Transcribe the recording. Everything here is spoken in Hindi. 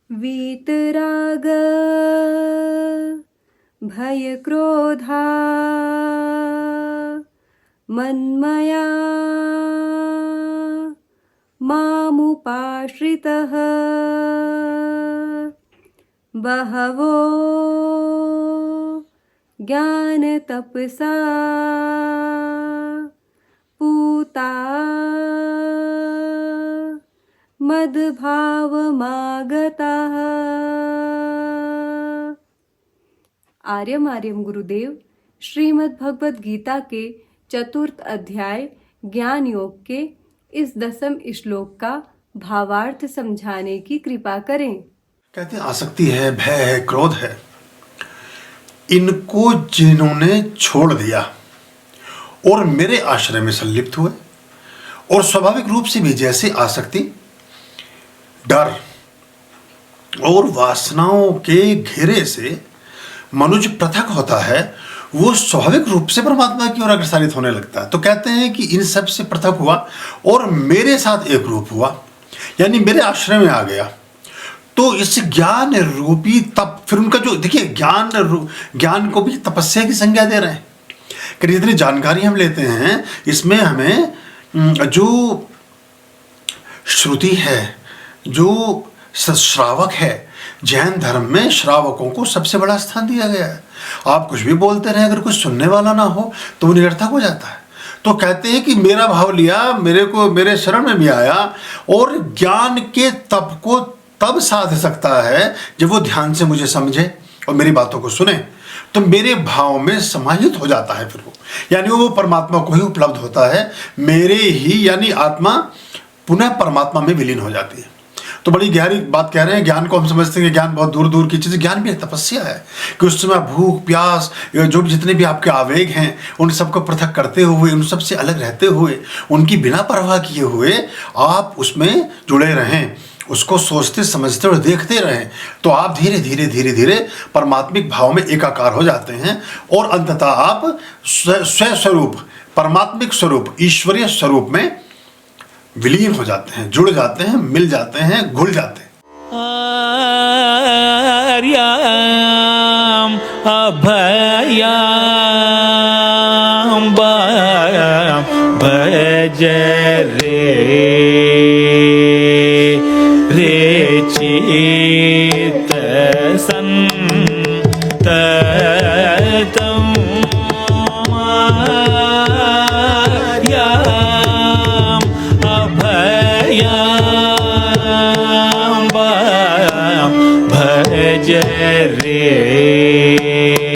वीतराग भय क्रोधा मन्मया मामुपाश्रितः बहवो ज्ञानतपसा पूता मद्भावमागताः। आर्यम आर्यम गुरुदेव श्रीमद् भगवद गीता के चतुर्थ अध्याय ज्ञान योग के इस 10वें श्लोक का भावार्थ समझाने की कृपा करें। कहते हैं आसक्ति है, भय है, क्रोध है, इनको जिन्होंने छोड़ दिया और मेरे आश्रय में संलिप्त हुए और स्वाभाविक रूप से भी जैसे आसक्ति, डर और वासनाओं के घेरे से मनुष्य पृथक होता है, वो स्वाभाविक रूप से परमात्मा की ओर अग्रसरित होने लगता है। तो कहते हैं कि इन सब से पृथक हुआ और मेरे साथ एक रूप हुआ, यानी मेरे आश्रय में आ गया। तो इस ज्ञान रूपी तप, फिर उनका जो देखिए ज्ञान को भी तपस्या की संज्ञा दे रहे हैं कि जितनी जानकारी हम लेते हैं इसमें हमें जो श्रुति है, जो श्रावक है, जैन धर्म में श्रावकों को सबसे बड़ा स्थान दिया गया है। आप कुछ भी बोलते रहे, अगर कुछ सुनने वाला ना हो तो वो निरर्थक हो जाता है। तो कहते हैं कि मेरा भाव लिया, मेरे शरण में भी आया और ज्ञान के तप को तब साध सकता है जब वो ध्यान से मुझे समझे और मेरी बातों को सुने, तो मेरे भाव में समाहित हो जाता है। फिर वो यानी वो परमात्मा को ही उपलब्ध होता है, मेरे ही यानी आत्मा पुनः परमात्मा में विलीन हो जाती है। तो बड़ी गहरी बात कह रहे हैं। ज्ञान को हम समझते हैं कि ज्ञान बहुत दूर दूर की चीज़, ज्ञान भी एक तपस्या है कि उस समय भूख प्यास जो जितने भी आपके आवेग हैं उन सबको पृथक करते हुए, उन सबसे अलग रहते हुए, उनकी बिना परवाह किए हुए आप उसमें जुड़े रहें, उसको सोचते समझते और देखते रहें, तो आप धीरे धीरे धीरे धीरे परमात्मिक भाव में एकाकार हो जाते हैं और अंततः आप स्वस्वरूप परमात्मिक स्वरूप ईश्वरीय स्वरूप में विलीन हो जाते हैं, जुड़ जाते हैं, मिल जाते हैं, घुल जाते हैं। आर्याम अभयाम भज रे चित संततम भज रे